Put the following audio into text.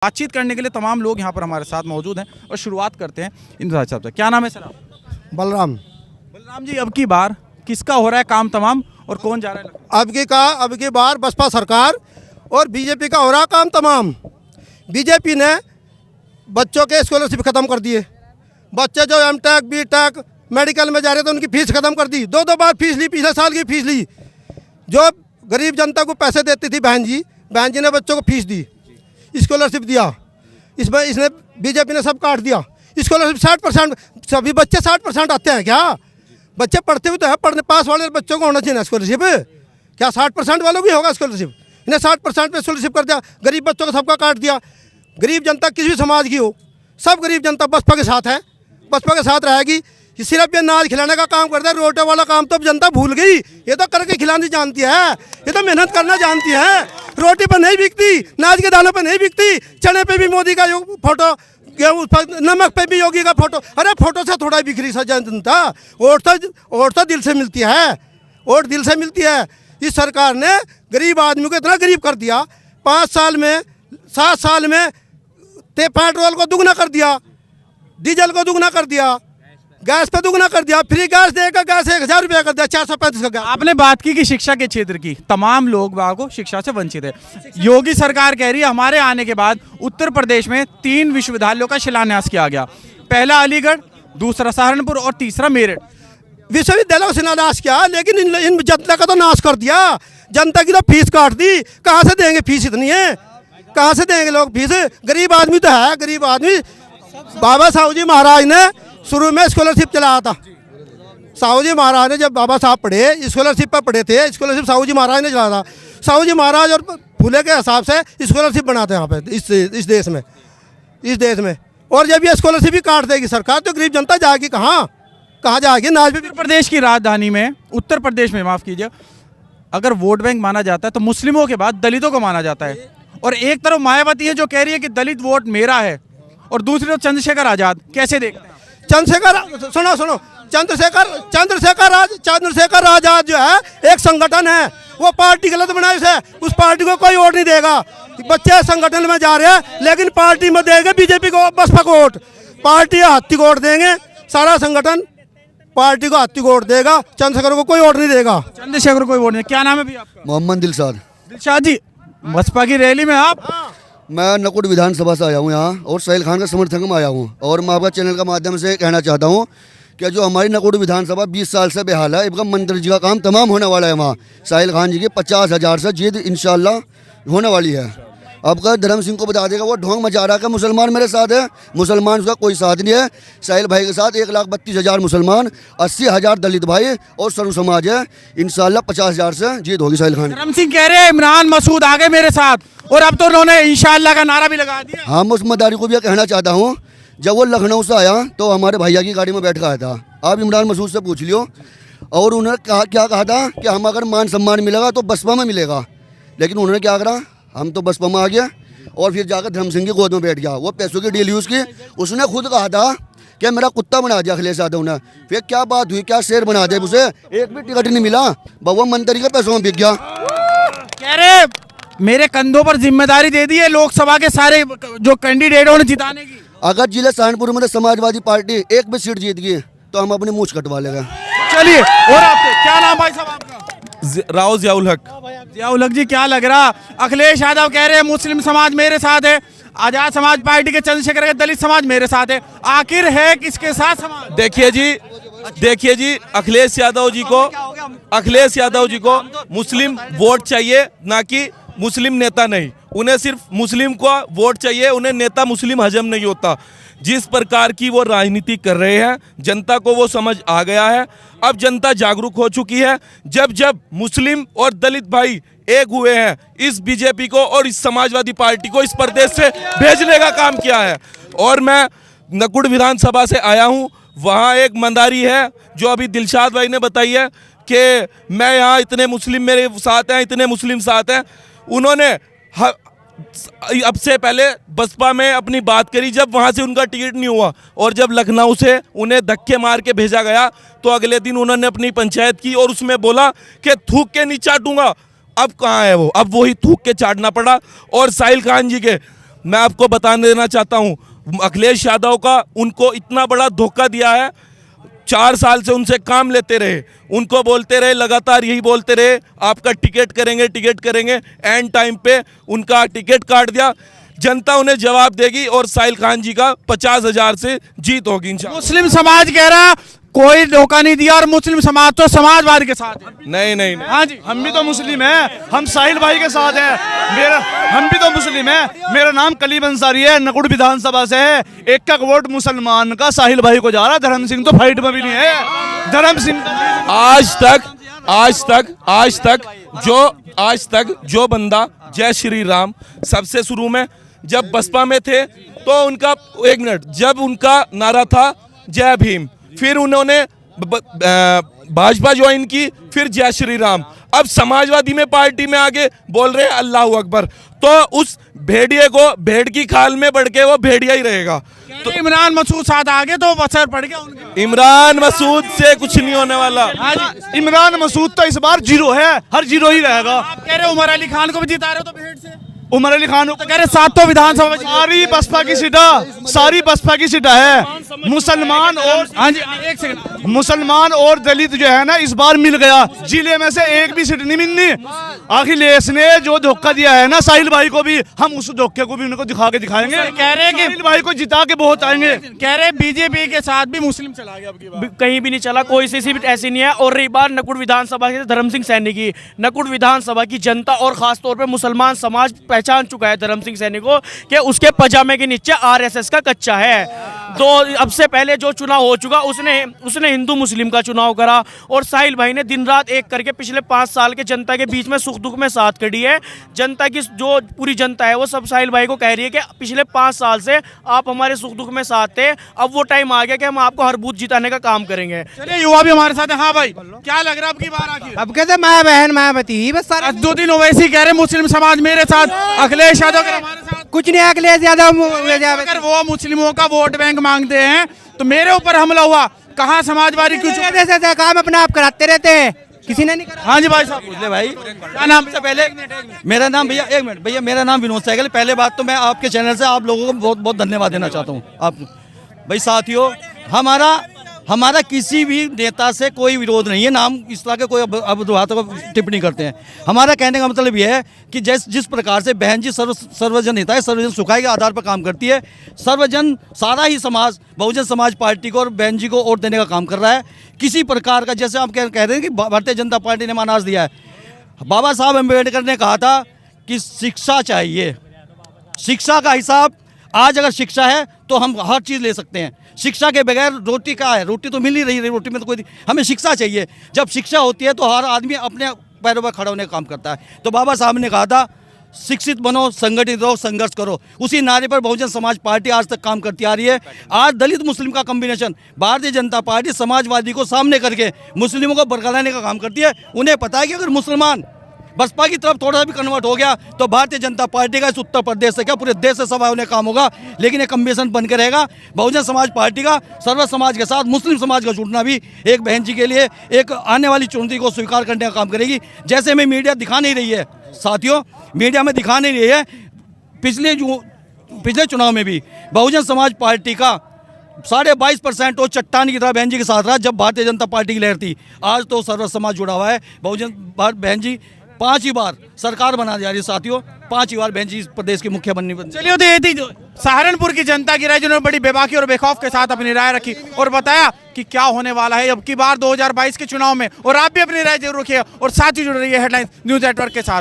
बातचीत करने के लिए तमाम लोग यहाँ पर हमारे साथ मौजूद हैं और शुरुआत करते हैं इंतजार साहब से। क्या नाम है सर आप? बलराम। बलराम जी, अब की बार किसका हो रहा है काम तमाम और कौन जा रहा है? अब की बार बसपा सरकार और बीजेपी का हो रहा काम तमाम। बीजेपी ने बच्चों के स्कॉलरशिप ख़त्म कर दिए। बच्चे जो एमटेक बीटेक मेडिकल में जा रहे थे उनकी फीस ख़त्म कर दी। दो बार फीस ली, पिछले साल की फीस ली। जो गरीब जनता को पैसे देती थी बहन जी ने बच्चों को फीस दी, स्कॉलरशिप दिया। इसमें इसने बीजेपी ने सब काट दिया। स्कॉलरशिप 60%, सभी बच्चे 60% आते हैं क्या? बच्चे पढ़ते हुए तो है, पढ़ने पास वाले बच्चों को होना चाहिए ना स्कॉलरशिप। क्या 60% वालों की होगा स्कॉलरशिप? इन्हें 60% पे स्कॉलरशिप कर दिया। गरीब बच्चों को सबका काट दिया। गरीब जनता किसी भी समाज की हो, सब गरीब जनता बसपा के साथ है, बसपा के साथ रहेगी। सिर्फ ये नाच खिलाने का काम करता है, रोटे वाला काम तो अब जनता भूल गई। ये तो करके खिलानी जानती है, ये तो मेहनत करना जानती है। रोटी पर नहीं बिकती, नाच के दानों पर नहीं बिकती। चने पे भी मोदी का फोटो, गेहूँ नमक पे भी योगी का फोटो। अरे फोटो से थोड़ा बिक रही जनता। वोट तो दिल से मिलती है, वोट दिल से मिलती है। इस सरकार ने गरीब आदमी को इतना गरीब कर दिया। 5 साल में 7 साल में पेट्रोल को दुगना कर दिया, डीजल को दुगना कर दिया, गैस पे दुगना कर दिया। फ्री गैस देकर गैस 1000 रुपया कर दिया, 435 का गैस। आपने बात की कि शिक्षा के क्षेत्र की, तमाम लोग को शिक्षा से वंचित है। योगी सरकार कह रही है हमारे आने के बाद उत्तर प्रदेश में 3 विश्वविद्यालयों का शिलान्यास किया गया। पहला अलीगढ़, दूसरा सहारनपुर और तीसरा मेरठ। विश्वविद्यालय को शिलान्यास किया, लेकिन इन जनता का तो नाश कर दिया। जनता की तो फीस काट दी। कहाँ से देंगे फीस? इतनी है, कहाँ से देंगे लोग फीस? गरीब आदमी तो है, गरीब आदमी। बाबा साहू जी महाराज ने शुरू में स्कॉलरशिप चलाया था। साहू जी महाराज ने, जब बाबा साहब पढ़े स्कॉलरशिप पर पढ़े थे, स्कॉलरशिप साहू जी महाराज ने चलाया था। साहू जी महाराज और फूले के हिसाब से स्कॉलरशिप बनाते हैं यहाँ पे इस देश में। और जब ये स्कॉलरशिप ही काट देगी सरकार तो गरीब जनता जाएगी कहाँ जाएगी? नाच भी। उत्तर प्रदेश की राजधानी में, उत्तर प्रदेश में माफ कीजिए, अगर वोट बैंक माना जाता है तो मुस्लिमों के बाद दलितों को माना जाता है। और एक तरफ मायावती है जो कह रही है कि दलित वोट मेरा है, और दूसरी तरफ चंद्रशेखर आजाद। कैसे देखते हैं? सुनो चंद्रशेखर आजाद जो है एक संगठन है, वो पार्टी गलत बनाई उसे। उस पार्टी को कोई वोट नहीं देगा। बच्चे संगठन में जा रहे हैं लेकिन पार्टी में देंगे बीजेपी को, बसपा को वोट। पार्टी हाथी को वोट देंगे, सारा संगठन पार्टी को हाथी को वोट देगा, चंद्रशेखर को कोई वोट नहीं देगा। चंद्रशेखर कोई वोट नहीं। क्या नाम है भैया आपका? मोहम्मद दिलशाद। दिलशाद जी, बसपा की रैली में आप? मैं नकुट विधानसभा से आया हूँ यहाँ, और साहिल खान का समर्थक में आया हूँ। और मैं आपका चैनल का माध्यम से कहना चाहता हूँ कि जो हमारी नकुट विधानसभा 20 साल से बेहाल है, इनका मंत्री जी का काम तमाम होने वाला है। वहाँ साहिल खान जी की 50,000 से जीत इंशाल्लाह होने वाली है। अब का धर्म सिंह को बता देगा, वो ढोंग मचा रहा है कि मुसलमान मेरे साथ है। मुसलमान उसका कोई साथ नहीं है। साहिल भाई के साथ 1,32,000 मुसलमान, 80,000 दलित भाई और सर्व समाज है। इंशाल्लाह 50,000 से जीत होगी साहिल खान। धर्म सिंह कह रहे हैं इमरान मसूद आ गए मेरे साथ, और अब तो उन्होंने इंशाल्लाह का नारा भी लगा दिया। हाँ, मैं उस मदारी को भी कहना चाहता हूँ, जब वो लखनऊ से आया तो हमारे भैया की गाड़ी में बैठ कर आया था। आप इमरान मसूद से पूछ लियो। और उन्होंने क्या कहा था कि हम अगर मान सम्मान मिलेगा तो बसपा में मिलेगा। लेकिन उन्होंने क्या करा, हम तो बसपा में आ गया और फिर जाकर धर्म सिंह की गोद में बैठ गया। वो पैसों की डील यूज़ की। उसने खुद कहा था कि मेरा कुत्ता बना दिया अखिलेश यादव ने। फिर क्या बात हुई, क्या शेर बना दिया उसे? एक भी टिकट नहीं मिला, बउआ मंत्री के पैसों में बिक गया। कह रहे मेरे कंधों पर जिम्मेदारी दे दी है लोकसभा के सारे जो कैंडिडेट उन्हें जिताने की। अगर जिले सहारनपुर में समाजवादी पार्टी एक भी सीट जीत गई तो हम अपनी मूछ कटवा लेंगे। चलिए, और आपसे क्या नाम भाई साहब आपका? राव जियाउल हक। जियाउल हक जी, क्या लग रहा? अखिलेश यादव कह रहे हैं मुस्लिम समाज मेरे साथ है, आजाद समाज पार्टी के चंद्रशेखर के दलित समाज मेरे साथ है। आखिर है किसके साथ समाज? देखिए जी, अखिलेश यादव जी को मुस्लिम वोट चाहिए, ना कि मुस्लिम नेता नहीं। उन्हें सिर्फ मुस्लिम को वोट चाहिए, उन्हें नेता मुस्लिम हजम नहीं होता। जिस प्रकार की वो राजनीति कर रहे हैं, जनता को वो समझ आ गया है। अब जनता जागरूक हो चुकी है। जब मुस्लिम और दलित भाई एक हुए हैं, इस बीजेपी को और इस समाजवादी पार्टी को इस प्रदेश से भेजने का काम किया है। और मैं नकुट विधानसभा से आया हूँ, वहाँ एक मंदारी है जो अभी दिलशाद भाई ने बताई है कि मैं यहाँ इतने मुस्लिम मेरे साथ हैं, इतने मुस्लिम साथ हैं। उन्होंने अब से पहले बसपा में अपनी बात करी, जब वहाँ से उनका टिकट नहीं हुआ और जब लखनऊ से उन्हें धक्के मार के भेजा गया तो अगले दिन उन्होंने अपनी पंचायत की और उसमें बोला कि थूक के नहीं चाटूंगा। अब कहाँ है वो? अब वही थूक के चाटना पड़ा। और साहिल खान जी के मैं आपको बता देना चाहता हूं, अखिलेश यादव का उनको इतना बड़ा धोखा दिया है। 4 साल से उनसे काम लेते रहे, उनको बोलते रहे, लगातार यही बोलते रहे आपका टिकट करेंगे। एंड टाइम पे उनका टिकट काट दिया। जनता उन्हें जवाब देगी और साहिल खान जी का 50,000 से जीत होगी इंशाल्लाह। मुस्लिम समाज कह रहा कोई धोखा नहीं दिया और मुस्लिम समाज तो समाजवाद के साथ है। नहीं। हाँ जी, हम भी तो मुस्लिम हैं, हम साहिल भाई के साथ हैं। हम भी तो मुस्लिम हैं। मेरा नाम कलीम अंसारी है, नकुड़ विधानसभा से है। एक वोट मुसलमान का साहिल भाई को जा रहा है। धर्म सिंह तो फाइट में भी नहीं है। धर्म सिंह आज तक जो बंदा जय श्री राम सबसे शुरू में जब बसपा में थे तो उनका जब उनका नारा था जय भीम, फिर उन्होंने भाजपा ज्वाइन की, फिर जय श्री राम, अब समाजवादी में पार्टी में आगे बोल रहे हैं अल्लाह अकबर। तो उस भेड़िए को भेड़ की खाल में बढ़ के वो भेड़िया ही रहेगा। तो इमरान मसूद साथ आगे तो असर पड़ गया उनके। इमरान मसूद से कुछ नहीं होने वाला। हाँ जी, इमरान मसूद तो इस बार जीरो है, हर जीरो ही रहेगा। आप कह रहे हो उमर अली खान को भी जिता रहे हो तो भेड़ से। उमर अली खान तो कह रहे 7 विधानसभा में सारी बसपा की सीटा है। मुसलमान और हाँ जी, एक सेकंड, मुसलमान और दलित जो है ना इस बार मिल गया। जिले में से एक भी सीट नहीं मिलनी। अखिलेश ने जो धोखा दिया है ना साहिल भाई को भी, हम उस धोखे को भी उनको दिखा के दिखाएंगे। कह रहे हैं कि साहिल भाई को जिता के बहुत आएंगे। कह रहे बीजेपी के साथ भी मुस्लिम चला गया अब की बार। कहीं भी नहीं चला, कोई सी सीट ऐसी नहीं है। और रही बात नकुड़ विधानसभा के धर्म सिंह सैनी की, नकुड़ विधानसभा की जनता और खास तौर पे मुसलमान समाज पहचान चुका है धर्म सिंह सैनी को कि उसके पजामे के नीचे आरएसएस का कच्चा है। तो अब से पहले जो चुनाव हो चुका उसने हिंदू मुस्लिम का चुनाव करा और साहिल भाई ने दिन रात एक करके पिछले 5 साल के जनता के बीच में सुख दुख में साथ खड़ी है। जनता की जो पूरी जनता है वो सब साहिल भाई को कह रही है कि पिछले 5 साल से आप हमारे सुख दुख में साथ थे, अब वो टाइम आ गया कि हम आपको हर बूथ जिताने का काम करेंगे। चलिए युवा भी हमारे साथ है। हाँ भाई, क्या लग रहा है अब की बार आखिर? अब कहते माँ बहन मायावती बस सारा 2 दिन ओवैसी कह रहे मुस्लिम समाज मेरे साथ, अखिलेश यादव कह रहे हमारे साथ। कुछ नहीं। अखिलेश यादव अगर वो मुस्लिमों का वोट बैंक मांगते हैं तो मेरे ऊपर हमला हुआ, कहाँ समाजवादी क्यों चुप? ऐसे काम अपने आप कराते रहते हैं, किसी ने नहीं करा। हाँ जी भाई साहब, पूछ ले भाई, क्या नाम? सबसे पहले मेरा नाम भैया, एक मिनट भैया, मेरा नाम विनोद सहगल। पहले बात तो मैं आपके चैनल से आप लोगों को बहुत बहुत धन्यवाद देना चाहता हूँ। आप भाई साथियों, हमारा किसी भी नेता से कोई विरोध नहीं है, नाम इस तरह के कोई अब बातों को टिप्पणी करते हैं। हमारा कहने का मतलब यह है कि जिस प्रकार से बहन जी सर्वजन हिताय है, सर्वजन सुखाय के आधार पर काम करती है, सर्वजन सारा ही समाज बहुजन समाज पार्टी को और बहन जी को वोट देने का काम कर रहा है। किसी प्रकार का, जैसे आप कह रहे हैं कि भारतीय जनता पार्टी ने अनाज दिया है, बाबा साहब अम्बेडकर ने कहा था कि शिक्षा चाहिए, शिक्षा का हिसाब, आज अगर शिक्षा है तो हम हर चीज़ ले सकते हैं। शिक्षा के बगैर रोटी का है, रोटी तो मिल ही रही है, रोटी में तो कोई, हमें शिक्षा चाहिए। जब शिक्षा होती है तो हर आदमी अपने पैरों पर खड़ा होने का काम करता है। तो बाबा साहब ने कहा था शिक्षित बनो, संगठित रहो, संघर्ष करो। उसी नारे पर बहुजन समाज पार्टी आज तक काम करती आ रही है। आज दलित मुस्लिम का कॉम्बिनेशन, भारतीय जनता पार्टी समाजवादी को सामने करके मुस्लिमों को बरकराने का काम करती है। उन्हें पता है कि अगर मुसलमान बसपा की तरफ थोड़ा सा भी कन्वर्ट हो गया तो भारतीय जनता पार्टी का इस उत्तर प्रदेश से क्या पूरे देश से सभा होने काम होगा। लेकिन एक कम्बिनेशन बन के रहेगा बहुजन समाज पार्टी का सर्व समाज के साथ मुस्लिम समाज का जुड़ना भी एक बहन जी के लिए एक आने वाली चुनौती को स्वीकार करने का काम करेगी। जैसे हमें मीडिया दिखा नहीं रही है साथियों, मीडिया में दिखा नहीं रही है, पिछले चुनाव में भी बहुजन समाज पार्टी का 22.5% वो चट्टान की तरह बहन जी के साथ रहा जब भारतीय जनता पार्टी की लहर थी। आज तो सर्व समाज जुड़ा हुआ है। बहुजन बहन जी 5 ही बार सरकार बना जा रही है साथियों, 5 ही बार बहन जी इस प्रदेश की मुख्य बननी। चलिए, तो ये थी सहारनपुर की जनता की राय, जिन्होंने बड़ी बेबाकी और बेखौफ के साथ अपनी राय रखी और बताया कि क्या होने वाला है अब की बार 2022 के चुनाव में। और आप भी अपनी राय जरूर रखिए और साथ ही जुड़ रही है हेडलाइंस न्यूज़ नेटवर्क के साथ।